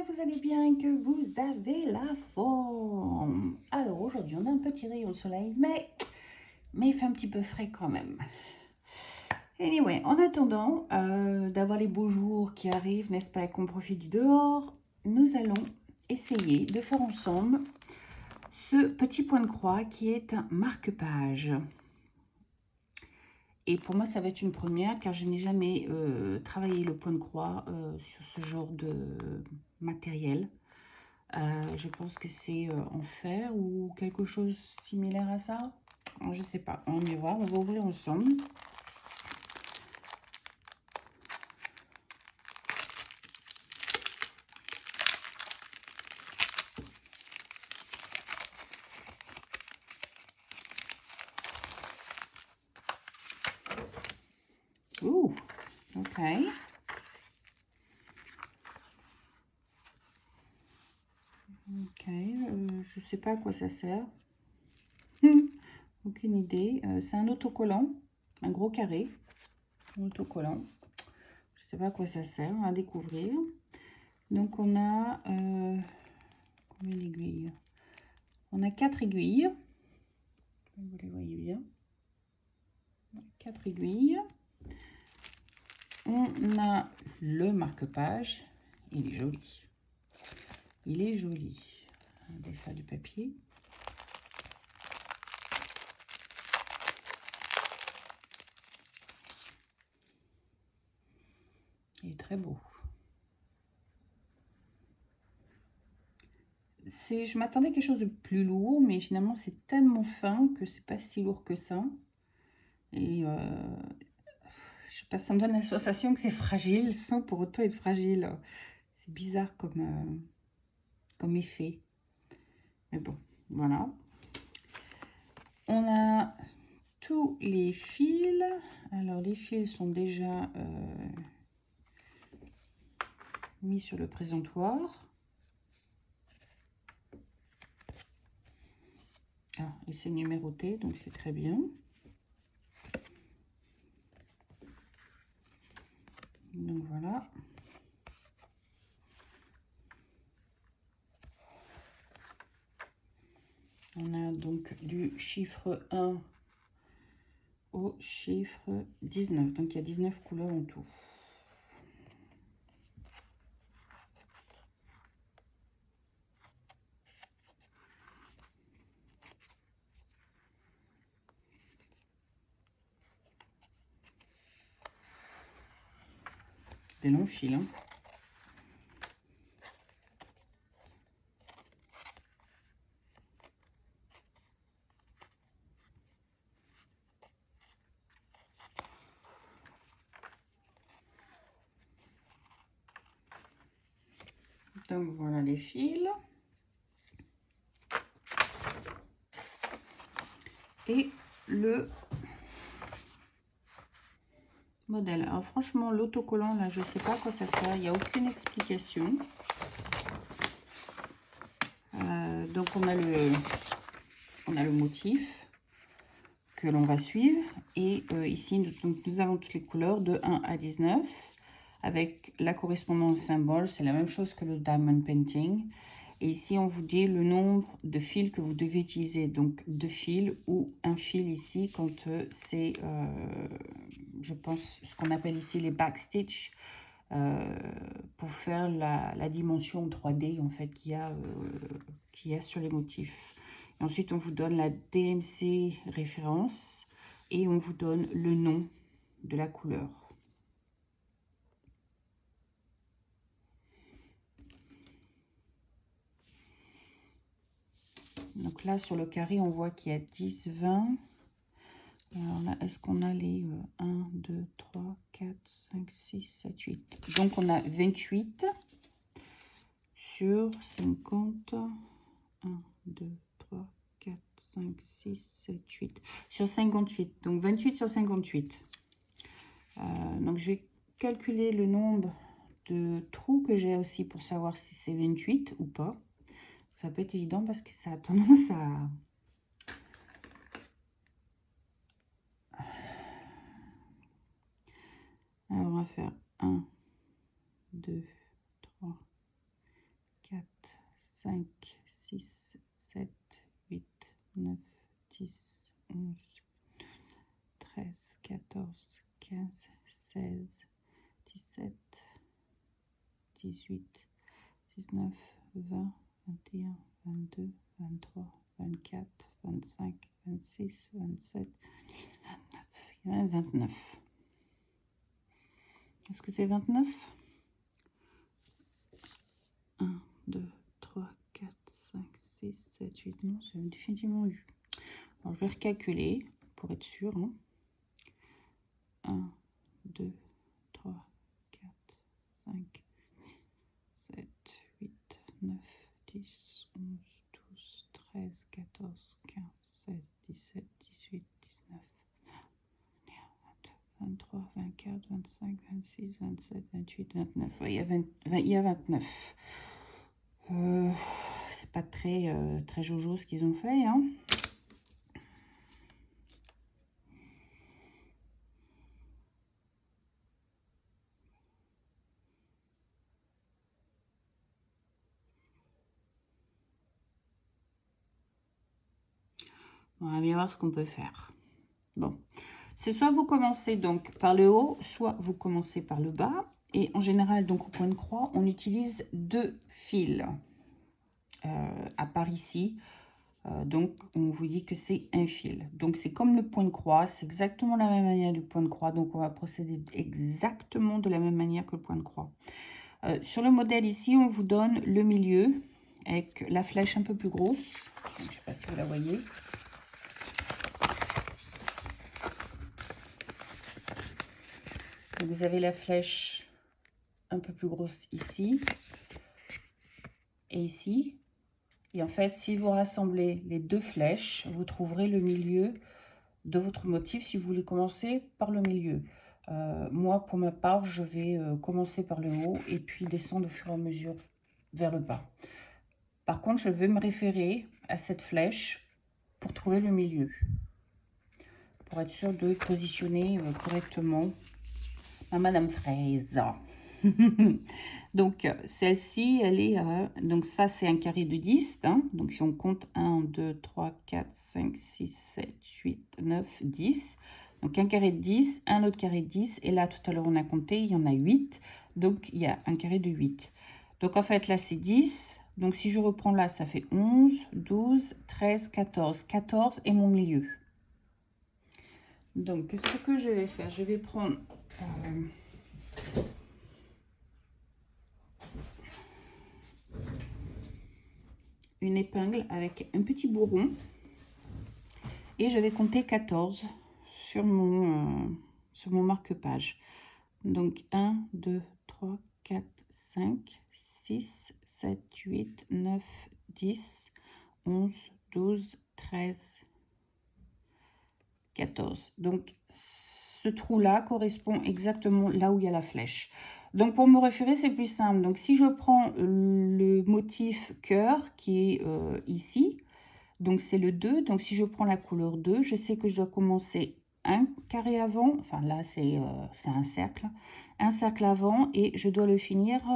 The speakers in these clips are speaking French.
que vous allez bien et que vous avez la forme. Alors aujourd'hui, on a un petit rayon de soleil, mais il fait un petit peu frais quand même. Anyway, en attendant d'avoir les beaux jours qui arrivent, n'est-ce pas, et qu'on profite du dehors, nous allons essayer de faire ensemble ce petit point de croix qui est un marque-page. Et pour moi, ça va être une première car je n'ai jamais travaillé le point de croix sur ce genre de matériel. Je pense que c'est en fer ou quelque chose similaire à ça. Je ne sais pas, on va voir, on va ouvrir ensemble. Ouh, ok. Ok, je sais pas à quoi ça sert. Aucune idée. C'est un autocollant, un gros carré. Un autocollant. Je sais pas à quoi ça sert, à découvrir. Donc on a combien d'aiguilles? On a 4 aiguilles. Vous les voyez bien. 4 aiguilles. On a le marque-page. Il est joli. Il est joli. On défait du papier. Il est très beau. Je m'attendais à quelque chose de plus lourd, mais finalement c'est tellement fin que c'est pas si lourd que ça. Et je sais pas, ça me donne la sensation que c'est fragile sans pour autant être fragile. C'est bizarre comme effet. Mais bon, voilà. On a tous les fils. Alors les fils sont déjà mis sur le présentoir. Ah, et c'est numéroté, donc c'est très bien. Donc voilà. On a donc du chiffre 1 au chiffre 19. Donc il y a 19 couleurs en tout. Des longs fils, hein. Donc voilà les fils. Et le modèle. Alors franchement, l'autocollant, là, je sais pas à quoi ça sert. Il n'y a aucune explication. Donc on a le motif que l'on va suivre. Et ici, nous avons toutes les couleurs de 1 à 19. Avec la correspondance symbole, c'est la même chose que le diamond painting. Et ici, on vous dit le nombre de fils que vous devez utiliser. Donc, 2 fils ou un fil ici quand c'est, je pense, ce qu'on appelle ici les backstitch pour faire la dimension 3D en fait qu'il y a sur les motifs. Et ensuite, on vous donne la DMC référence et on vous donne le nom de la couleur. Donc là, sur le carré, on voit qu'il y a 10, 20. Alors là, est-ce qu'on a les 1, 2, 3, 4, 5, 6, 7, 8. Donc, on a 28 sur 50. 1, 2, 3, 4, 5, 6, 7, 8. Sur 58. Donc, 28 sur 58. Donc, je vais calculer le nombre de trous que j'ai aussi pour savoir si c'est 28 ou pas. Ça peut être évident parce que ça a tendance à... Alors, on va faire 1, 2, 3, 5, 6, 7, 8, 9, 10, 11, 13, 14, 15, 16, 17, 18, 19, 20, 21, 22, 23, 24, 25, 26, 27, 29. 29. Est-ce que c'est 29? 1, 2, 3, 4, 5, 6, 7, 8, non, c'est définitivement eu. Alors, je vais recalculer pour être sûr. 1, 2, 3, 4, 5, 7, 8, 9, 10, 11, 12, 13, 14, 15, 16, 17, 18, 19, 20, 22, 23, 24, 25, 26, 27, 28, 29. Ouais, il y a 29. C'est pas très jojo ce qu'ils ont fait, hein. On va bien voir ce qu'on peut faire. Bon, c'est soit vous commencez donc par le haut, soit vous commencez par le bas. Et en général, donc au point de croix, on utilise 2 fils. À part ici, donc on vous dit que c'est un fil. Donc c'est comme le point de croix, c'est exactement la même manière du point de croix. Donc on va procéder exactement de la même manière que le point de croix. Sur le modèle ici, on vous donne le milieu avec la flèche un peu plus grosse. Je ne sais pas si vous la voyez. Donc vous avez la flèche un peu plus grosse ici et ici. Et en fait, si vous rassemblez les 2 flèches, vous trouverez le milieu de votre motif si vous voulez commencer par le milieu. Moi, pour ma part, je vais commencer par le haut et puis descendre au fur et à mesure vers le bas. Par contre, je vais me référer à cette flèche pour trouver le milieu, pour être sûr de positionner correctement ma Madame Fraise. Donc, celle-ci, elle est à... Donc, ça, c'est un carré de 10. Hein. Donc, si on compte 1, 2, 3, 4, 5, 6, 7, 8, 9, 10. Donc, un carré de 10, un autre carré de 10. Et là, tout à l'heure, on a compté, il y en a 8. Donc, il y a un carré de 8. Donc, en fait, là, c'est 10. Donc, si je reprends là, ça fait 11, 12, 13, 14. 14 est mon milieu. Donc, ce que je vais faire, je vais prendre... une épingle avec un petit bourron et je vais compter 14 sur mon marque-page. Donc 1, 2, 3, 4, 5, 6, 7, 8, 9, 10, 11, 12, 13, 14. Donc ce trou-là correspond exactement là où il y a la flèche. Donc pour me référer, c'est plus simple. Donc si je prends le motif cœur qui est ici, donc c'est le 2. Donc si je prends la couleur 2, je sais que je dois commencer un carré avant. Enfin là, c'est un cercle. Un cercle avant et je dois le finir...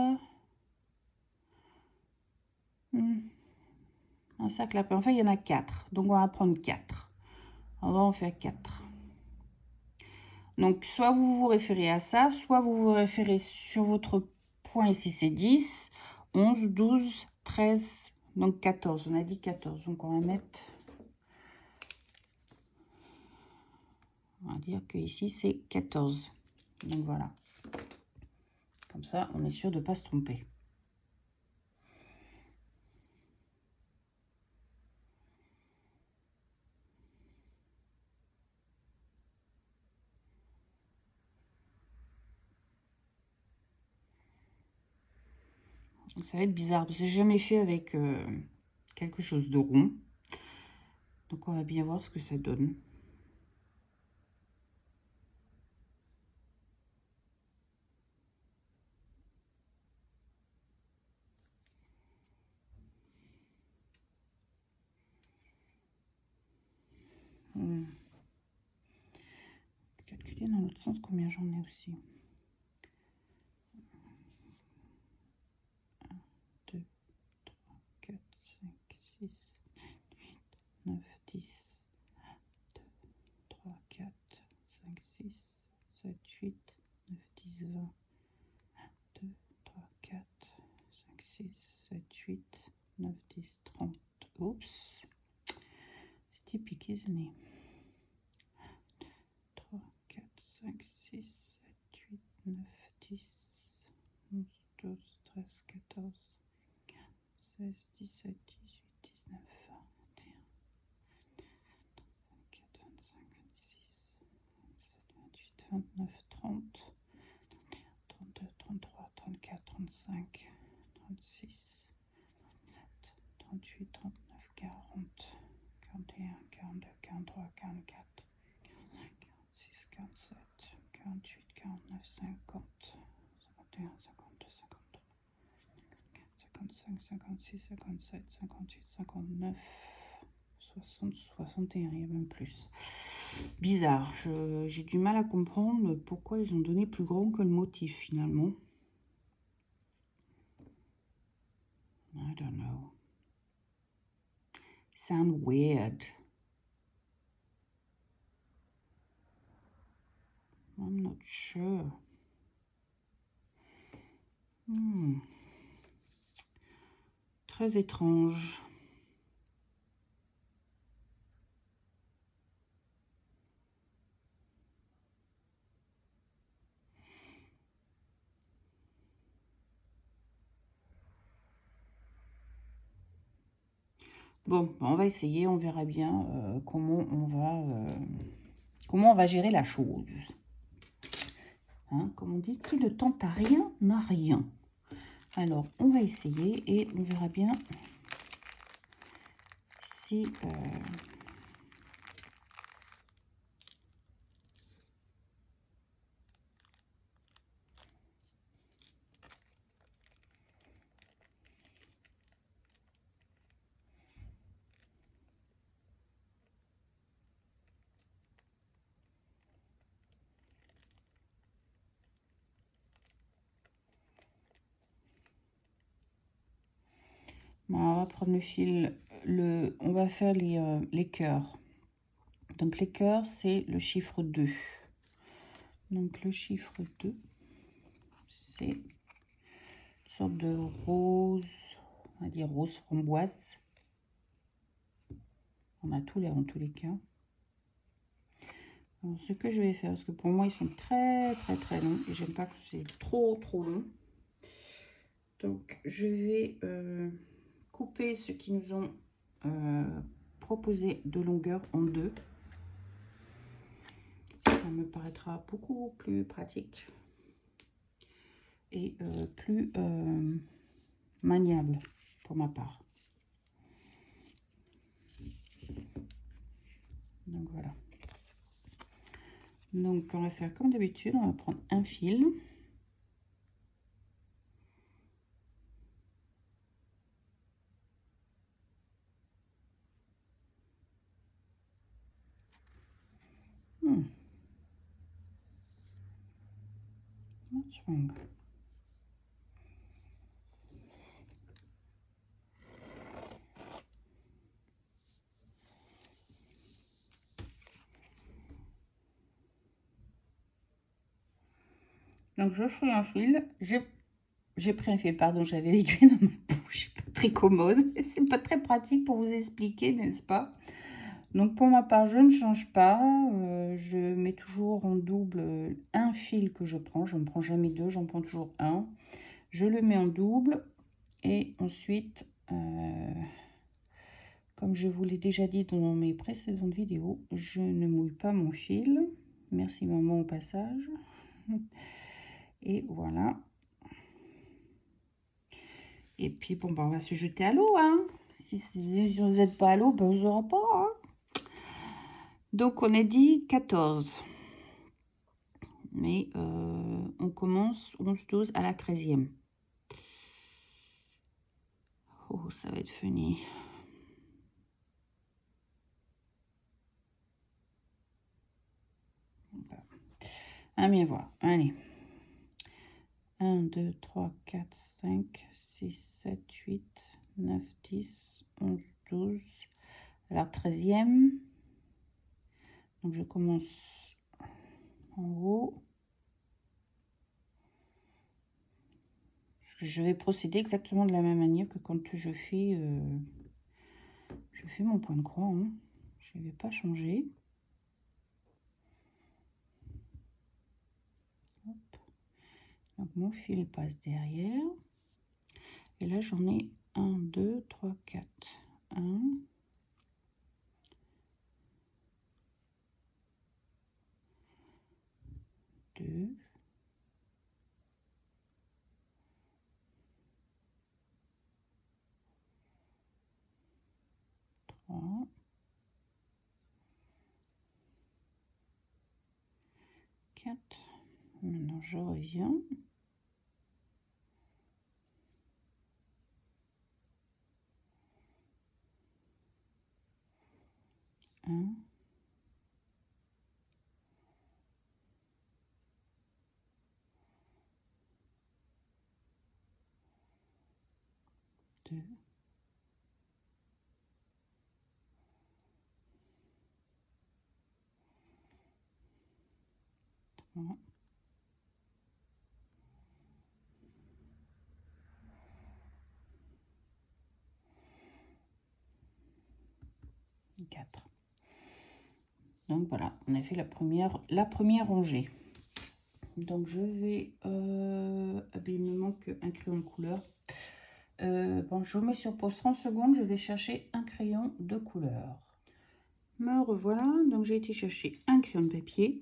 un cercle après. Enfin, il y en a 4. Donc on va prendre 4. On va en faire 4. Donc, soit vous vous référez à ça, soit vous vous référez sur votre point ici, c'est 10, 11, 12, 13, donc 14. On a dit 14, donc on va mettre... On va dire que ici, c'est 14. Donc, voilà. Comme ça, on est sûr de ne pas se tromper. Ça va être bizarre, parce que j'ai jamais fait avec quelque chose de rond. Donc, on va bien voir ce que ça donne. Calculer dans l'autre sens combien j'en ai aussi. 1, 2, 3, 4, 29, 30, 32, 33, 34, 35, 36, 38, 39, 40, 41, 42, 43, 44, 46, 47, 48, 49, 50, 51, 52, 53, 55, 56, 57, 58, 59, 60, 61, il y a même plus. Bizarre, j'ai du mal à comprendre pourquoi ils ont donné plus grand que le motif finalement. I don't know. Sound weird. I'm not sure. Très étrange. Bon, on va essayer, on verra bien comment on va gérer la chose. Hein, comme on dit, qui ne tente à rien n'a rien. Alors, on va essayer et on verra bien si... on va prendre le fil, on va faire les cœurs. Donc les cœurs, c'est le chiffre 2. Donc le chiffre 2, c'est une sorte de rose, on va dire rose framboise. On a tous en tous les cas. Alors, ce que je vais faire, parce que pour moi ils sont très longs et j'aime pas que c'est trop long. Donc je vais couper ce qui nous ont proposé de longueur en deux. Ça me paraîtra beaucoup plus pratique et plus maniable pour ma part. Donc voilà. Donc on va faire comme d'habitude, on va prendre un fil. What's wrong? Donc je fais un fil, j'ai pris un fil, pardon, j'avais l'aiguille dans ma bouche, c'est pas très commode, c'est pas très pratique pour vous expliquer, n'est-ce pas? Donc pour ma part, je ne change pas, je mets toujours en double un fil que je prends, je ne prends jamais deux, j'en prends toujours un. Je le mets en double et ensuite, comme je vous l'ai déjà dit dans mes précédentes vidéos, je ne mouille pas mon fil. Merci maman au passage. Et voilà. Et puis bon, on va se jeter à l'eau. Hein. Si vous n'êtes pas à l'eau, ben, vous n'aurez pas. Hein. Donc on a dit 14. Mais on commence 11-12 à la 13e. Oh, ça va être funny. Ah, bien voir. Allez. 1, 2, 3, 4, 5, 6, 7, 8, 9, 10, 11, 12. À la 13e. Donc je commence en haut. Je vais procéder exactement de la même manière que quand je fais mon point de croix. Hein. Je ne vais pas changer. Hop. Donc mon fil passe derrière. Et là j'en ai 1, 2, 3, 4. 1. 2, 3, 4. Maintenant, je reviens. 1, 2, 3, 4. Donc voilà, on a fait la première rangée. Donc je vais il me manque un crayon de couleur. Bon, je vous mets sur pause 30 secondes, je vais chercher un crayon de couleur. Me revoilà, donc j'ai été chercher un crayon de papier.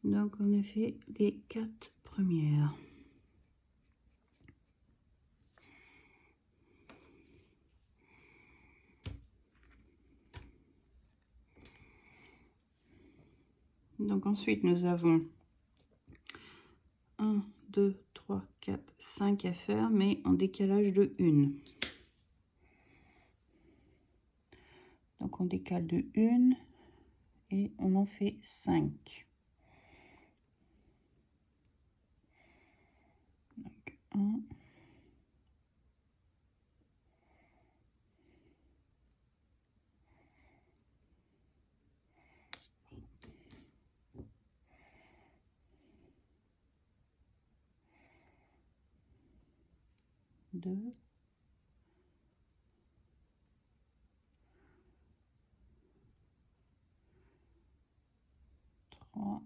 Donc on a fait les 4 premières. Donc ensuite nous avons 1, 2, 3, 4, 5 à faire, mais en décalage de 1. Donc on décale de 1 et on en fait 5. Donc 1, 2, 3,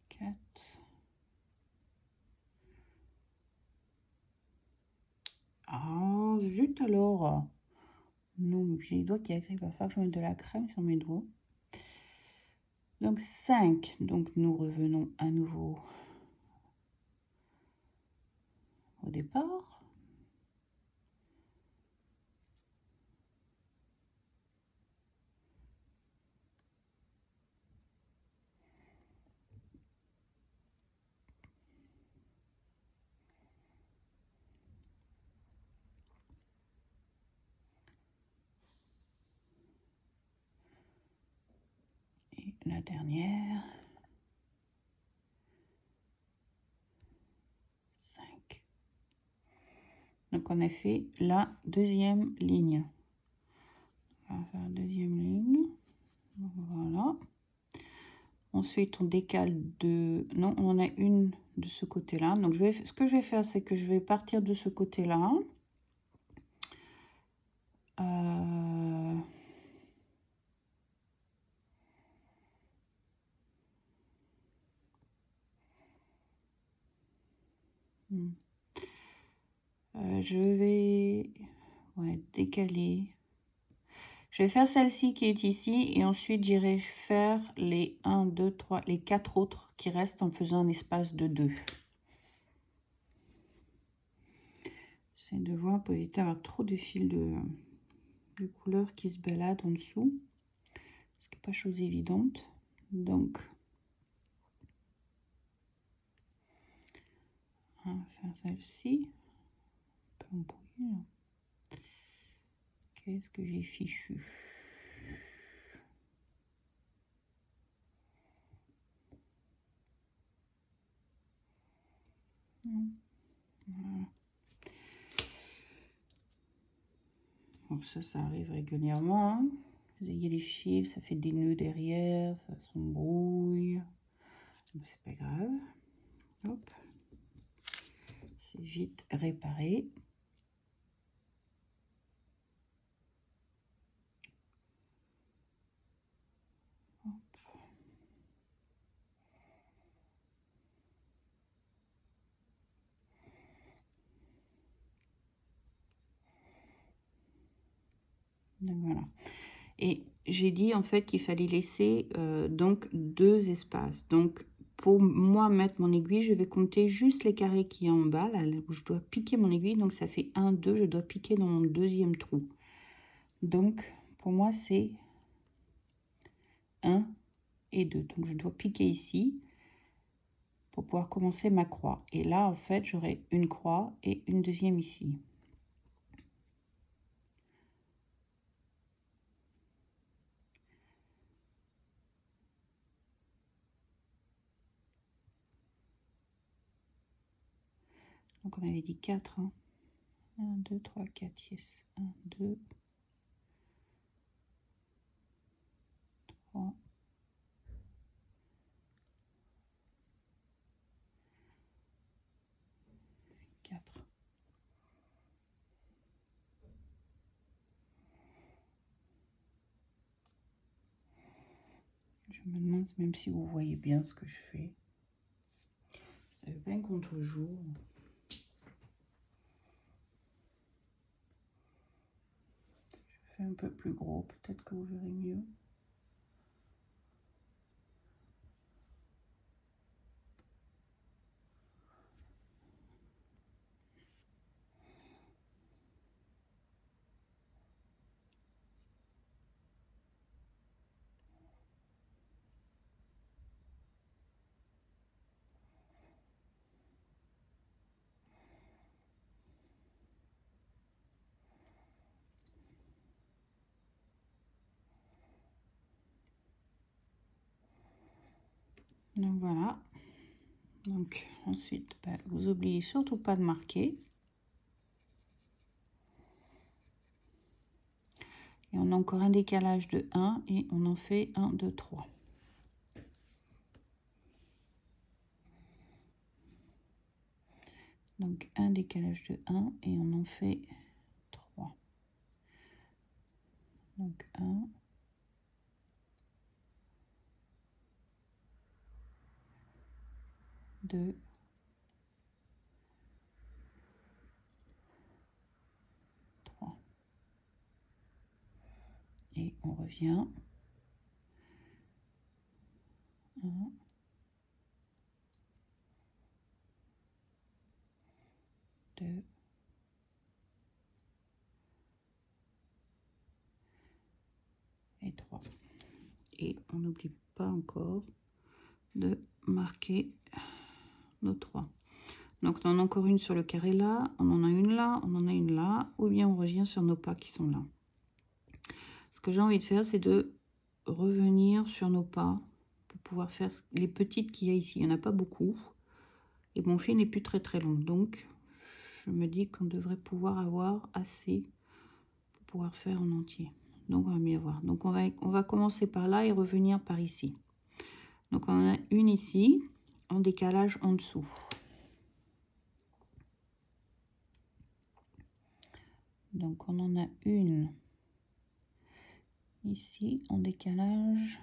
4. Ah, zut alors. Non, j'ai les doigts qui arrivent. Il va falloir que je mette de la crème sur mes doigts. Donc 5. Donc nous revenons à nouveau au départ. Et la dernière. 5. Donc on a fait la deuxième ligne. On va faire la deuxième ligne. Voilà. Ensuite on décale de... Non, on en a une de ce côté-là. Donc ce que je vais faire, c'est que je vais partir de ce côté-là. Je vais décaler. Je vais faire celle-ci qui est ici et ensuite j'irai faire les 1, 2, 3, les 4 autres qui restent en faisant un espace de 2. J'essaie de voir pour éviter d'avoir trop de fils de couleurs qui se baladent en dessous. Ce qui n'est pas chose évidente. Donc, on va faire celle-ci. Qu'est-ce que j'ai fichu? Voilà. Donc ça arrive régulièrement. Hein. Vous ayez les fils, ça fait des nœuds derrière, ça s'embrouille. C'est pas grave. Hop. C'est vite réparé. Donc voilà. Et j'ai dit en fait qu'il fallait laisser donc 2 espaces. Donc pour moi mettre mon aiguille, je vais compter juste les carrés qui est en bas, là où je dois piquer mon aiguille. Donc ça fait 1, 2, je dois piquer dans mon deuxième trou. Donc pour moi c'est 1 et 2. Donc je dois piquer ici pour pouvoir commencer ma croix. Et là en fait j'aurai une croix et une deuxième ici. Donc on avait dit 4, hein. 1, 2, 3, 4, yes. 1, 2, 3, 4. Je me demande même si vous voyez bien ce que je fais. C'est pas un contre-jour. Je fais un peu plus gros, peut-être que vous verrez mieux. Donc voilà. Donc ensuite, vous oubliez surtout pas de marquer. Et on a encore un décalage de 1 et on en fait 1, 2, 3. Donc un décalage de 1 et on en fait 3. Donc 1, 2, 3. Et on revient. 1, 2, et 3. Et on n'oublie pas encore de marquer nos 3. Donc on en a encore une sur le carré là, on en a une là, on en a une là, ou bien on revient sur nos pas qui sont là. Ce que j'ai envie de faire, c'est de revenir sur nos pas pour pouvoir faire les petites qu'il y a ici. Il n'y en a pas beaucoup. Et mon fil n'est plus très long. Donc je me dis qu'on devrait pouvoir avoir assez pour pouvoir faire en entier. Donc on va mieux voir. Donc on va commencer par là et revenir par ici. Donc on en a une ici, en décalage en dessous. Donc on en a une ici en décalage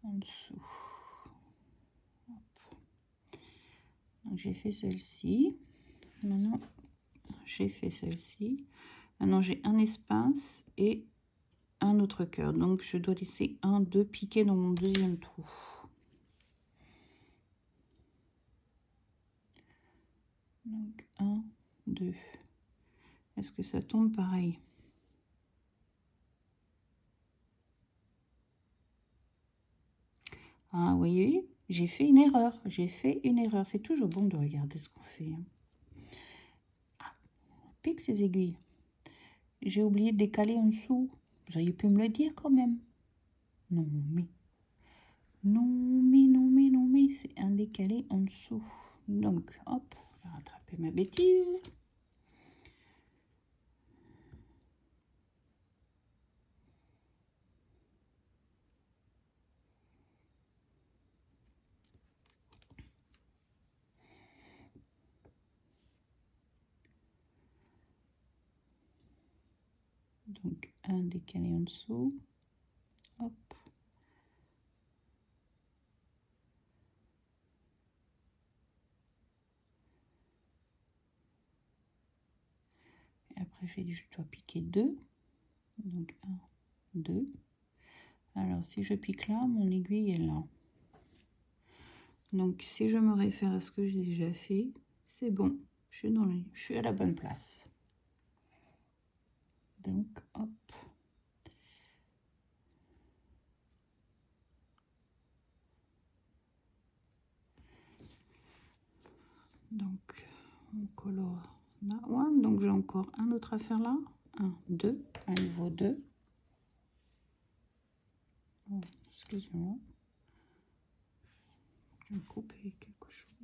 en dessous. Donc j'ai fait celle-ci. Maintenant j'ai fait celle-ci. Maintenant j'ai un espace et un autre cœur. Donc je dois laisser un, deux piquets dans mon deuxième trou. Donc 1, 2. Est-ce que ça tombe pareil? Ah, vous voyez, j'ai fait une erreur. J'ai fait une erreur. C'est toujours bon de regarder ce qu'on fait. Ah, on pique ces aiguilles. J'ai oublié de décaler en dessous. Vous auriez pu me le dire quand même. Non, mais... Non, mais, non, mais, non, mais... C'est un décalé en dessous. Donc, hop, je vais rattraper ma bêtise. Donc, un décalé en dessous. Hop. après je dois piquer 2. Donc 1, 2. Alors si je pique là, mon aiguille est là. Donc si je me réfère à ce que j'ai déjà fait, c'est bon. Je suis à la bonne place. Donc hop. Donc on colore là. Ouais, donc j'ai encore un autre à faire là. 1, 2, à nouveau 2. Oh, excusez-moi. Je vais couper quelque chose.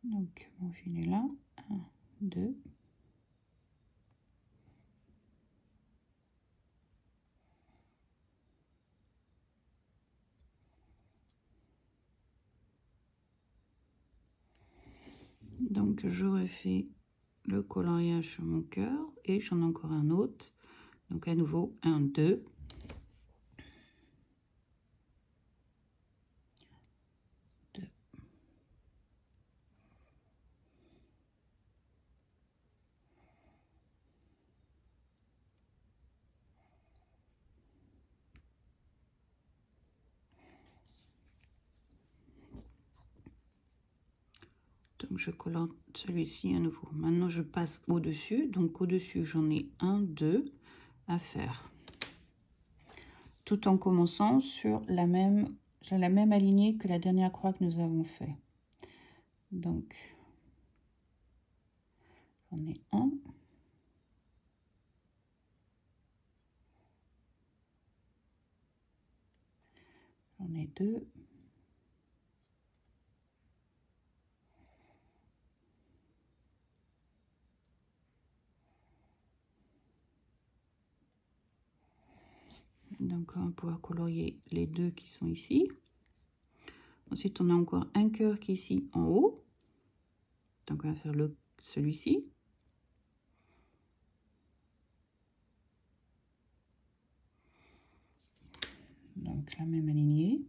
Donc mon fil est là. 1, 2. Donc je refais le coloriage sur mon cœur et j'en ai encore un autre. Donc à nouveau 1, 2. Donc je colore celui-ci à nouveau. Maintenant je passe au-dessus. Donc au-dessus j'en ai 1, 2 à faire. Tout en commençant sur la même alignée que la dernière croix que nous avons fait. Donc j'en ai 1. J'en ai 2. Donc on va pouvoir colorier les deux qui sont ici. Ensuite on a encore un cœur qui est ici en haut. Donc on va faire celui-ci. Donc la même alignée.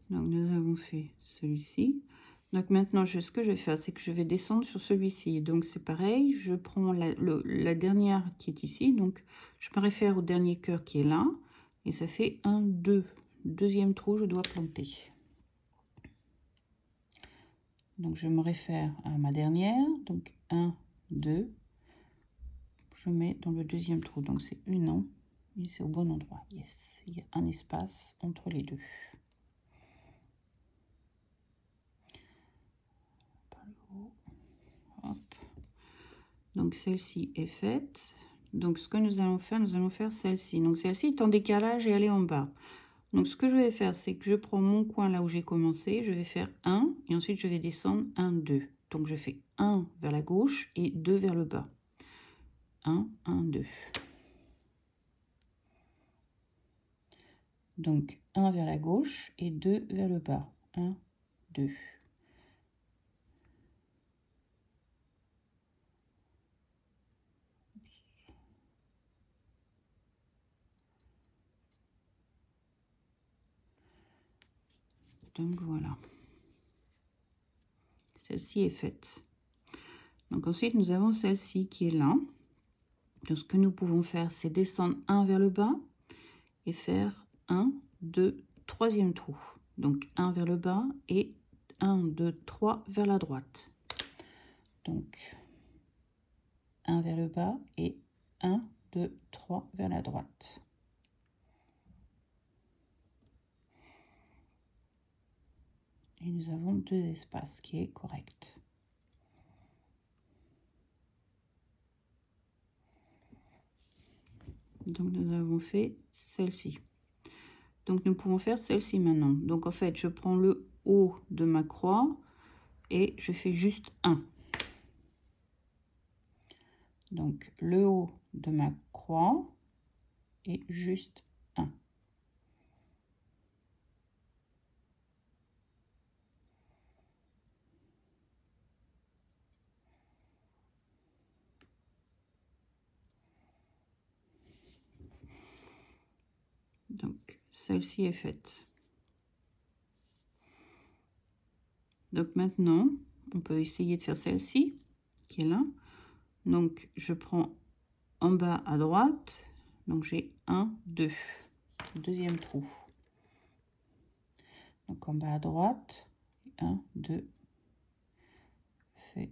Donc nous avons fait celui-ci. Donc maintenant ce que je vais faire, c'est que je vais descendre sur celui-ci. Donc c'est pareil, je prends la dernière qui est ici. Donc je me réfère au dernier cœur qui est là. Et ça fait 1, 2. Deuxième trou, je dois planter. Donc je me réfère à ma dernière. Donc 1, 2. Je mets dans le deuxième trou. Donc c'est une an. Et c'est au bon endroit. Yes, il y a un espace entre les deux. Hop. Donc celle-ci est faite. Donc ce que nous allons faire celle-ci. Donc celle-ci est en décalage et elle est en bas. Donc ce que je vais faire, c'est que je prends mon coin là où j'ai commencé, je vais faire 1 et ensuite je vais descendre 1, 2. Donc je fais 1 vers la gauche et 2 vers le bas. 1, 1, 2. Donc 1 vers la gauche et 2 vers le bas. 1, 2. Donc voilà. Celle-ci est faite. Donc ensuite nous avons celle-ci qui est là. Donc ce que nous pouvons faire, c'est descendre 1 vers le bas et faire 1, 2, troisième trou. Donc 1 vers le bas et 1, 2, 3 vers la droite. Donc 1 vers le bas et 1, 2, 3 vers la droite. Et nous avons 2 espaces qui est correct. Donc nous avons fait celle-ci. Donc nous pouvons faire celle-ci maintenant. Donc en fait, je prends le haut de ma croix et je fais juste 1. Donc le haut de ma croix et juste 1. celle-ci est faite. Donc maintenant, on peut essayer de faire celle-ci, qui est là. Donc, je prends en bas à droite. Donc, j'ai 1, 2. Deuxième trou. Donc, en bas à droite, 1, 2. Fait.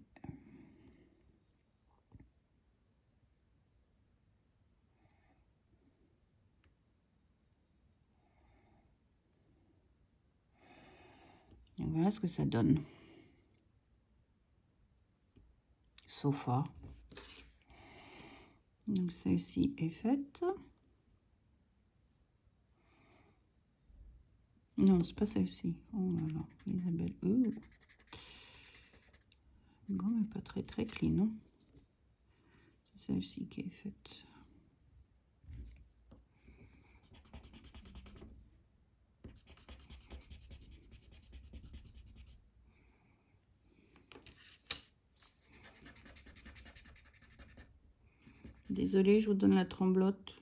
Et voilà ce que ça donne. So far. Donc, celle-ci est faite. Non, c'est pas celle-ci. Oh là là, Isabelle. La gomme n'est pas très clean, hein. C'est celle-ci qui est faite. Désolée, je vous donne la tremblote.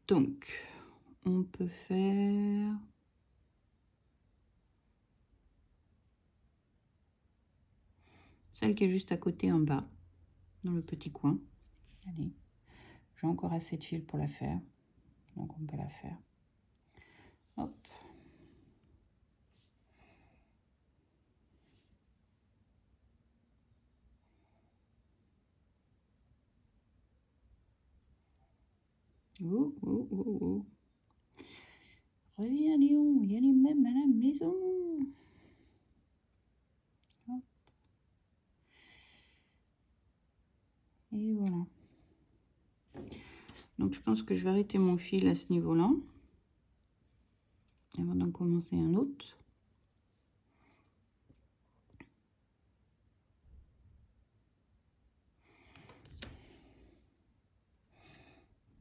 Donc, on peut faire... celle qui est juste à côté en bas, dans le petit coin. Allez, j'ai encore assez de fil pour la faire. Donc, on peut la faire. Hop. Oh, oh, oh, oh. Reviens, Léon, il y a les mêmes à la maison. Hop. Et voilà. Donc, je pense que je vais arrêter mon fil à ce niveau-là. Avant d'en commencer un autre.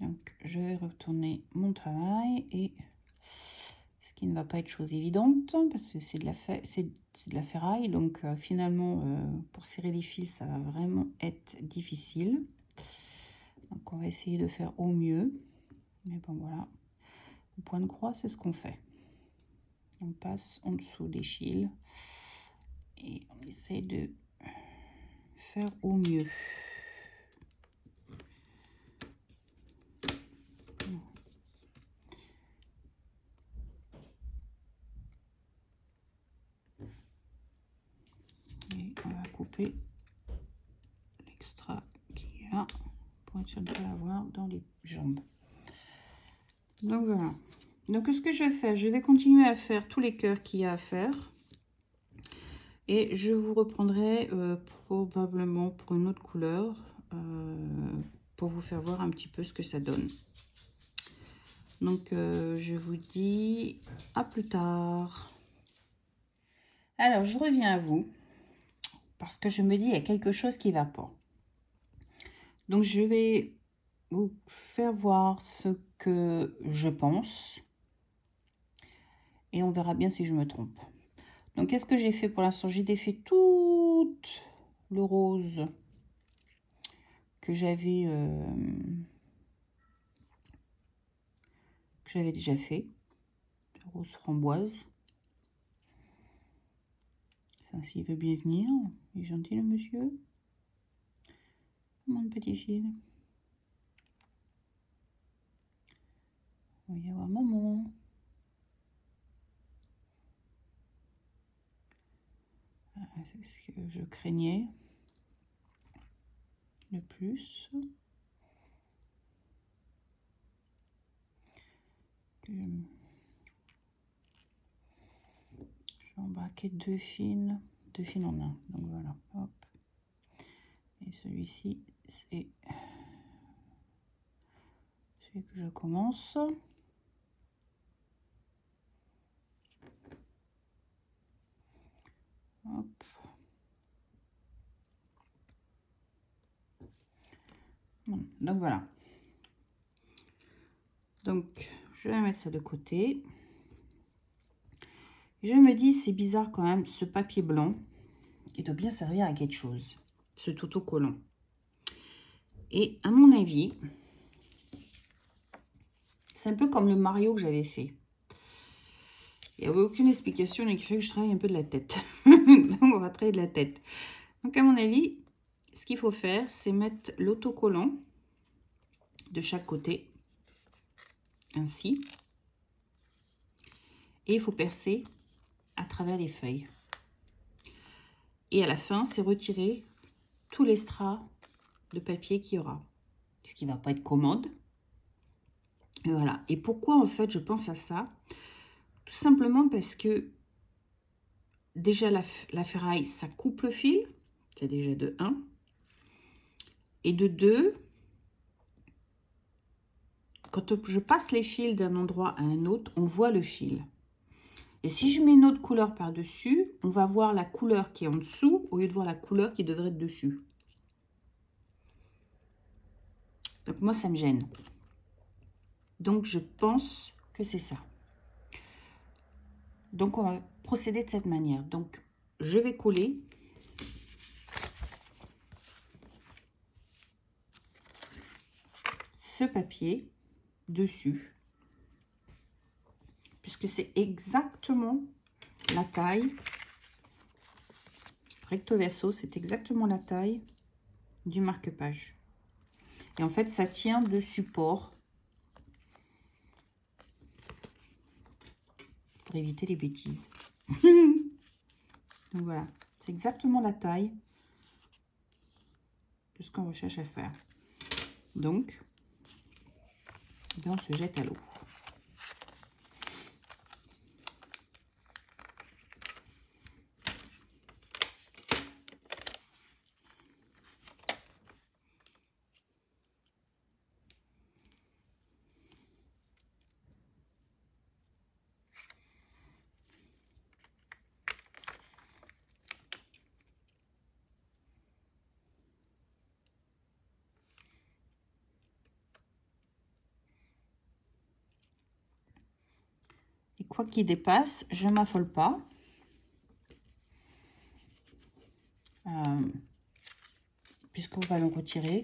Donc, je vais retourner mon travail et ce qui ne va pas être chose évidente parce que c'est de la ferraille. Donc, finalement, pour serrer les fils, ça va vraiment être difficile. Donc, on va essayer de faire au mieux. Mais bon, voilà. Au point de croix, c'est ce qu'on fait. On passe en dessous des fils et on essaie de faire au mieux. Et on va couper l'extra qu'il y a pour être sûr de ne pas l'avoir dans les jambes. Donc voilà. Donc ce que je vais faire, je vais continuer à faire tous les cœurs qu'il y a à faire. Et je vous reprendrai probablement pour une autre couleur pour vous faire voir un petit peu ce que ça donne. Donc je vous dis à plus tard. Alors je reviens à vous parce que je me dis il y a quelque chose qui ne va pas. Donc je vais vous faire voir ce que je pense et on verra bien si je me trompe. Donc qu'est-ce que j'ai fait pour l'instant? J'ai défait tout le rose que j'avais déjà fait, le rose framboise. Enfin, s'il veut bien venir, il est gentil le monsieur. Mon petit fil. Il va y avoir maman. C'est ce que je craignais le plus. Je vais embarquer deux fils en un. Donc voilà, hop. Et celui-ci, c'est celui que je commence. Hop. Donc voilà. Donc je vais mettre ça de côté. Je me dis, c'est bizarre quand même, ce papier blanc, il doit bien servir à quelque chose, ce autocollant. Et à mon avis, c'est un peu comme le Mario que j'avais fait. Il n'y avait aucune explication, donc il fait que je travaille un peu de la tête. Donc on va travailler de la tête. Donc à mon avis, ce qu'il faut faire, c'est mettre l'autocollant de chaque côté, ainsi. Et il faut percer à travers les feuilles. Et à la fin, c'est retirer tous les strass de papier qu'il y aura. Ce qui ne va pas être commode. Et voilà. Et pourquoi en fait je pense à ça? Tout simplement parce que déjà la ferraille, ça coupe le fil. C'est déjà de 1. Et de 2, quand je passe les fils d'un endroit à un autre, on voit le fil. Et si je mets une autre couleur par-dessus, on va voir la couleur qui est en dessous au lieu de voir la couleur qui devrait être dessus. Donc moi, ça me gêne. Donc je pense que c'est ça. Donc on va procéder de cette manière. Donc je vais coller ce papier dessus, puisque c'est exactement la taille, recto verso, c'est exactement la taille du marque-page. Et en fait, ça tient de support pour éviter les bêtises. Donc voilà, c'est exactement la taille de ce qu'on recherche à faire. Donc, on se jette à l'eau. Et quoi qu'il dépasse, je ne m'affole pas. Puisqu'on va le retirer.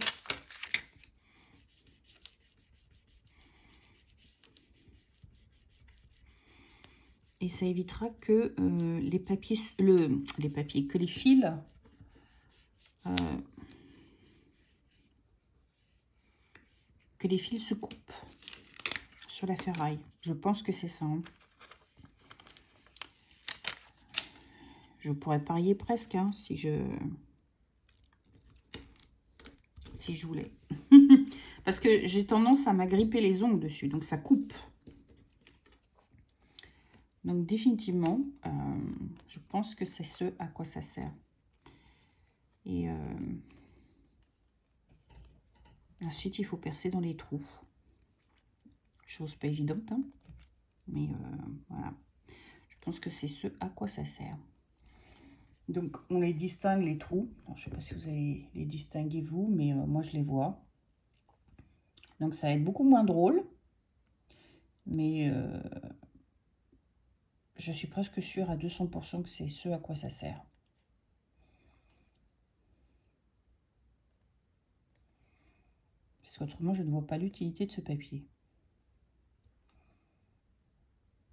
Et ça évitera que les papiers, que les fils se coupent sur la ferraille. Je pense que c'est ça. Hein. Je pourrais parier presque hein, si je voulais. Parce que j'ai tendance à m'agripper les ongles dessus, donc ça coupe. Donc définitivement, je pense que c'est ce à quoi ça sert. Et ensuite, il faut percer dans les trous. Chose pas évidente, hein, mais voilà. Je pense que c'est ce à quoi ça sert. Donc, on les distingue, les trous. Alors, je ne sais pas si vous allez les distinguer, vous, mais moi, je les vois. Donc, ça va être beaucoup moins drôle. Mais je suis presque sûre à 200% que c'est ce à quoi ça sert. Parce qu'autrement, je ne vois pas l'utilité de ce papier.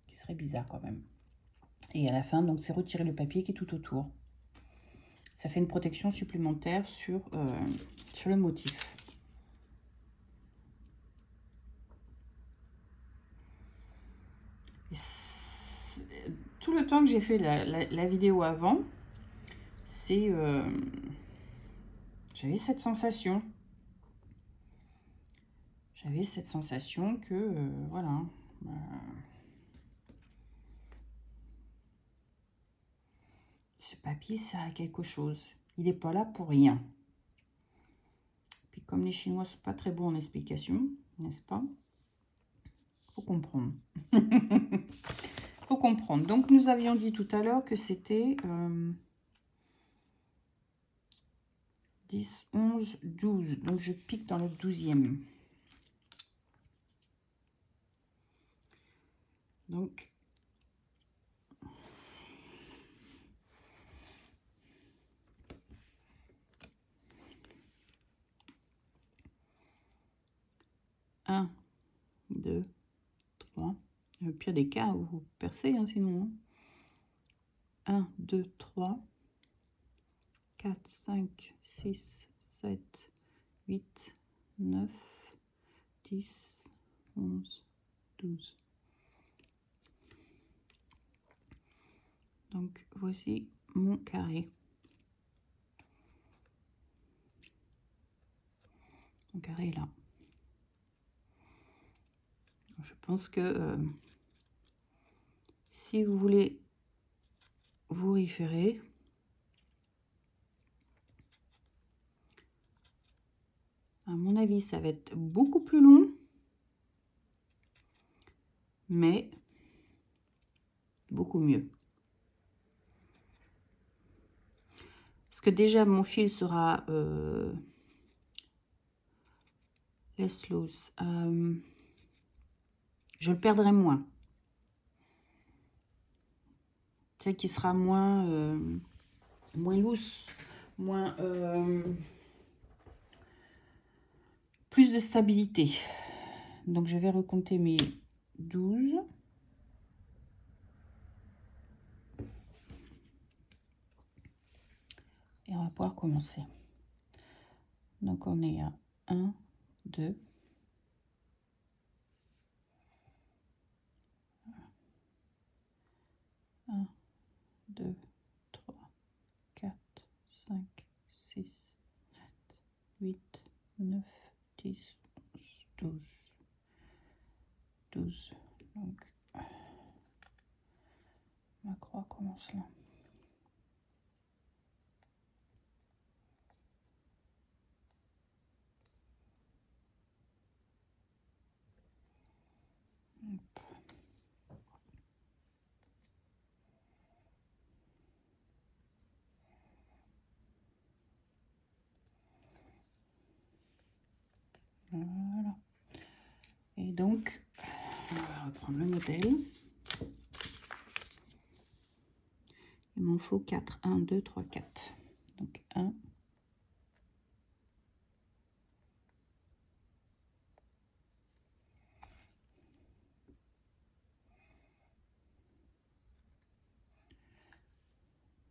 Qui serait bizarre quand même. Et à la fin, donc, c'est retirer le papier qui est tout autour. Ça fait une protection supplémentaire sur le motif. Tout le temps que j'ai fait la vidéo avant, c'est j'avais cette sensation. J'avais cette sensation que, voilà, ce papier sert à quelque chose. Il n'est pas là pour rien. Puis comme les Chinois ne sont pas très bons en explication, n'est-ce pas? Faut comprendre. Faut comprendre. Donc, nous avions dit tout à l'heure que c'était 10, 11, 12. Donc, je pique dans le 12e. Donc, un, 2, 3. Au pire des cas, vous percez, hein, sinon. 1, 2, 3, 4, 5, 6, 7, 8, 9, 10, 11, 12. Donc, voici mon carré. Mon carré est là. Je pense que si vous voulez vous référer, à mon avis, ça va être beaucoup plus long, mais beaucoup mieux. Parce que déjà, mon fil sera less loose. Je le perdrai moins. C'est qu'il sera moins loose, moins plus de stabilité. Donc je vais recompter mes 12. Et on va pouvoir commencer. Donc on est à 1, 2, 1, 2, 3, 4, 5, 6, 7, 8, 9, 10, 11, 12. 12. Donc, ma croix commence là. Hop. Voilà. Et donc, on va reprendre le modèle. Il m'en faut 4. 1, 2, 3, 4. Donc 1,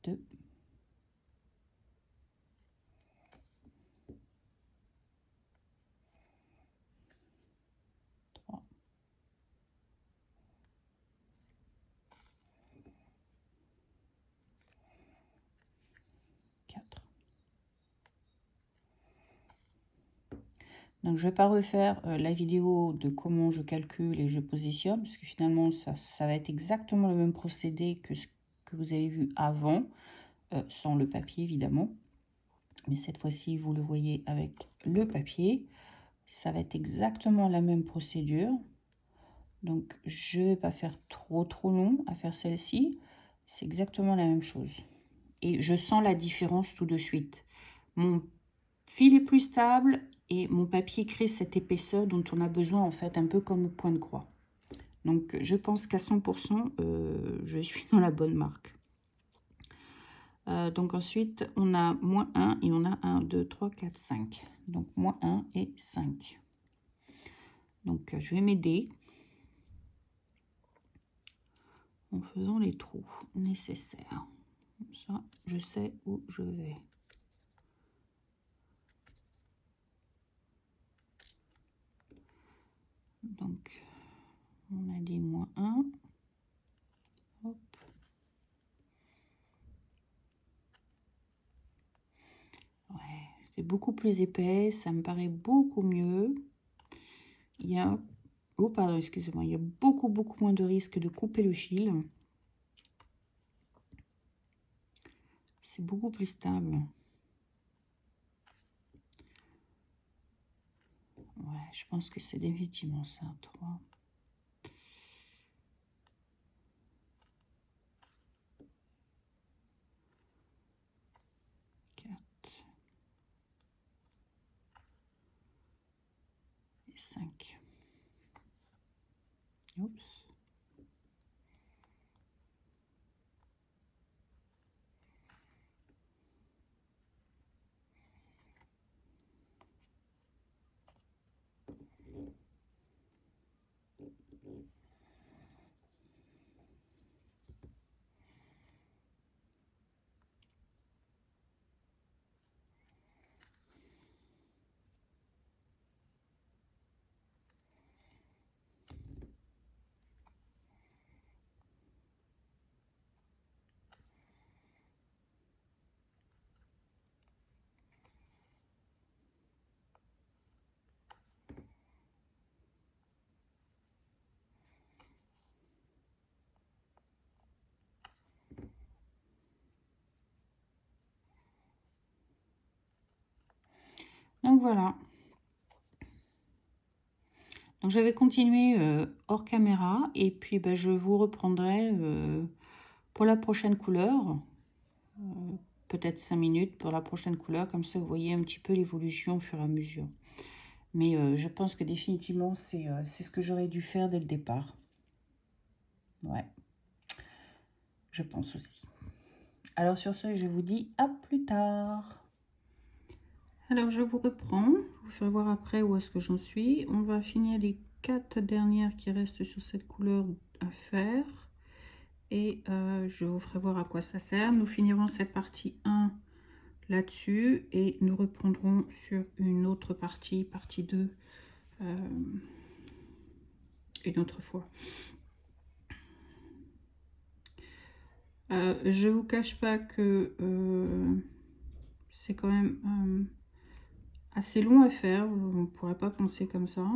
2, 3, 4. Donc, je ne vais pas refaire la vidéo de comment je calcule et je positionne, parce que finalement, ça va être exactement le même procédé que ce que vous avez vu avant, sans le papier, évidemment. Mais cette fois-ci, vous le voyez avec le papier. Ça va être exactement la même procédure. Donc, je ne vais pas faire trop long à faire celle-ci. C'est exactement la même chose. Et je sens la différence tout de suite. Mon fil est plus stable et mon papier crée cette épaisseur dont on a besoin, en fait, un peu comme au point de croix. Donc, je pense qu'à 100%, je suis dans la bonne marque. Donc, ensuite, on a moins 1 et on a 1, 2, 3, 4, 5. Donc, moins 1 et 5. Donc, je vais m'aider en faisant les trous nécessaires. Comme ça, je sais où je vais. Donc, on a dit moins 1. Hop. Ouais, c'est beaucoup plus épais, ça me paraît beaucoup mieux. Il y a... Oh, pardon, excusez-moi. Il y a beaucoup moins de risque de couper le fil. C'est beaucoup plus stable. Ouais, je pense que c'est définitivement ça. 3. 5. Oups. Donc voilà. Donc je vais continuer hors caméra et puis ben, je vous reprendrai pour la prochaine couleur. Peut-être 5 minutes pour la prochaine couleur, comme ça vous voyez un petit peu l'évolution au fur et à mesure. Mais je pense que définitivement c'est ce que j'aurais dû faire dès le départ. Ouais, je pense aussi. Alors sur ce, je vous dis à plus tard. Alors je vous reprends, je vous fais voir après où est-ce que j'en suis. On va finir les 4 dernières qui restent sur cette couleur à faire. Et je vous ferai voir à quoi ça sert. Nous finirons cette partie 1 là-dessus et nous reprendrons sur une autre partie, partie 2, une autre fois. Je vous cache pas que c'est quand même assez long à faire, on ne pourrait pas penser comme ça.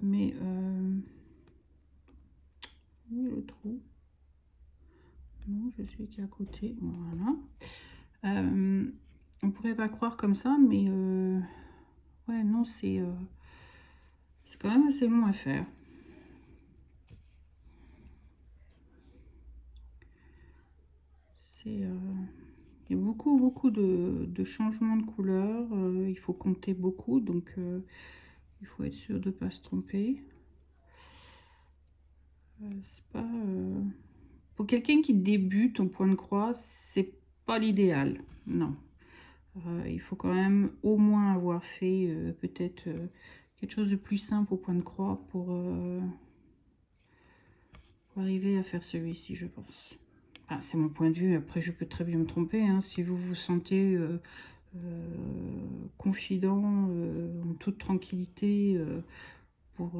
Mais où est le trou? Non, je suis qui à côté, voilà. On pourrait pas croire comme ça, mais ouais, non, c'est quand même assez long à faire. Il y a beaucoup de changements de couleur, il faut compter beaucoup, donc il faut être sûr de ne pas se tromper. C'est pas pour quelqu'un qui débute en point de croix, c'est pas l'idéal, non. Il faut quand même au moins avoir fait peut-être quelque chose de plus simple au point de croix pour arriver à faire celui-ci, je pense. Ah, c'est mon point de vue, après je peux très bien me tromper, hein. Si vous vous sentez confident, en toute tranquillité pour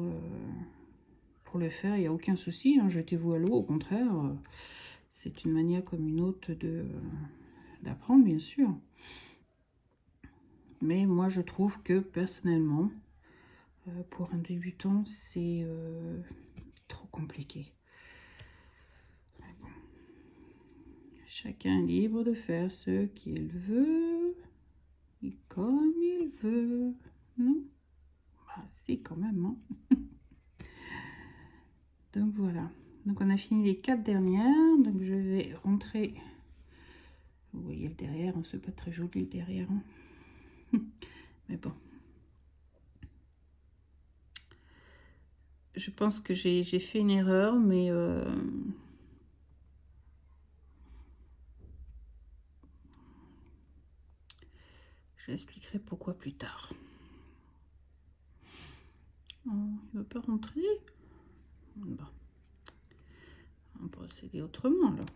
le faire, il n'y a aucun souci, hein. Jetez-vous à l'eau, au contraire, c'est une manière comme une autre d'apprendre, bien sûr. Mais moi je trouve que personnellement, pour un débutant, c'est trop compliqué. Bon. Chacun est libre de faire ce qu'il veut et comme il veut. Non? Bah si, quand même, hein. Donc voilà. Donc on a fini les 4 dernières. Donc je vais rentrer. Vous voyez le derrière, hein, c'est pas très joli le derrière, hein. Mais bon. Je pense que j'ai fait une erreur, mais je l'expliquerai pourquoi plus tard. Oh, il ne va pas rentrer. Bon. On va procéder autrement alors.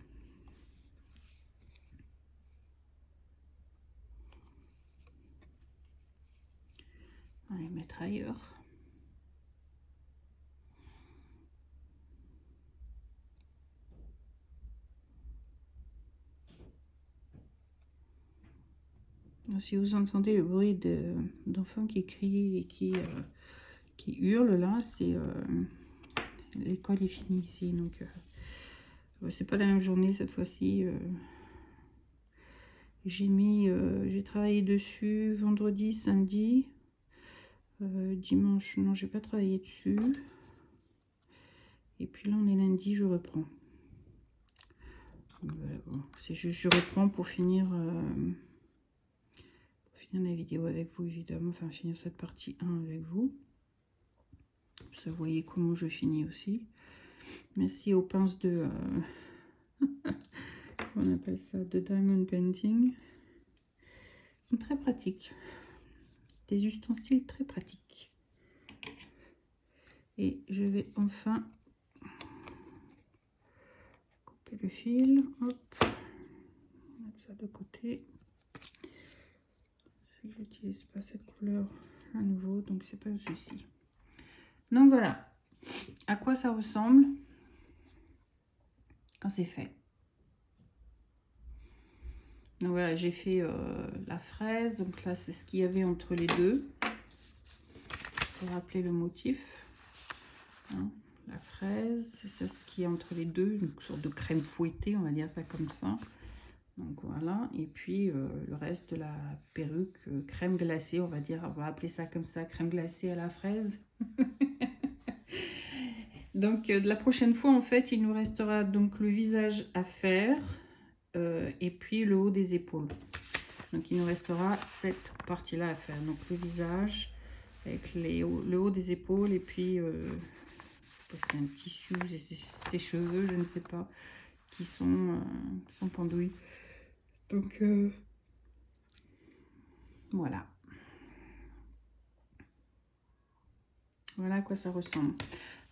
On va les mettre ailleurs. Si vous entendez le bruit d'enfants qui crient et qui hurlent, là, c'est l'école est finie ici. Donc, c'est pas la même journée cette fois-ci. J'ai travaillé dessus vendredi, samedi. Dimanche, non, j'ai pas travaillé dessus. Et puis là, on est lundi, je reprends. Bon, c'est juste, je reprends pour finir finir la vidéo avec vous, évidemment. Enfin, finir cette partie 1 avec vous. Vous voyez comment je finis aussi. Merci aux pinces de... on appelle ça de Diamond Painting. Ils sont très pratiques. Des ustensiles très pratiques. Et je vais enfin couper le fil. Hop. Mettre ça de côté. Je n'utilise pas cette couleur à nouveau, donc c'est pas un souci. Donc voilà à quoi ça ressemble quand c'est fait. Donc voilà, j'ai fait la fraise, donc là c'est ce qu'il y avait entre les deux. Pour rappeler le motif, hein, la fraise, c'est ce qui est entre les deux, une sorte de crème fouettée, on va dire ça comme ça. Donc voilà, et puis le reste de la perruque, crème glacée, on va dire, on va appeler ça comme ça, crème glacée à la fraise. Donc de la prochaine fois, en fait, il nous restera donc le visage à faire et puis le haut des épaules. Donc il nous restera cette partie-là à faire. Donc le visage avec le haut des épaules et puis c'est un tissu, ses cheveux, je ne sais pas, qui sont pendouilles. Donc voilà. Voilà à quoi ça ressemble.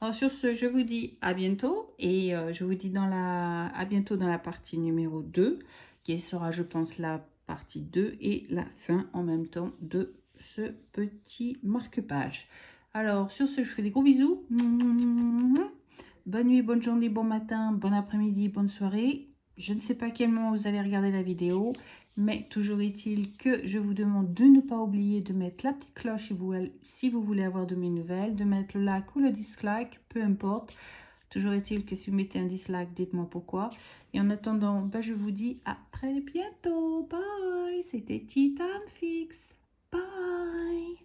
Alors sur ce, je vous dis à bientôt et je vous dis à bientôt dans la partie numéro 2 qui sera, je pense, la partie 2 et la fin en même temps de ce petit marque-page. Alors sur ce, je vous fais des gros bisous. Bonne nuit, bonne journée, bon matin, bon après-midi, bonne soirée. Je ne sais pas à quel moment vous allez regarder la vidéo, mais toujours est-il que je vous demande de ne pas oublier de mettre la petite cloche si vous voulez avoir de mes nouvelles, de mettre le like ou le dislike, peu importe. Toujours est-il que si vous mettez un dislike, dites-moi pourquoi. Et en attendant, je vous dis à très bientôt. Bye. C'était Titan Fix. Bye.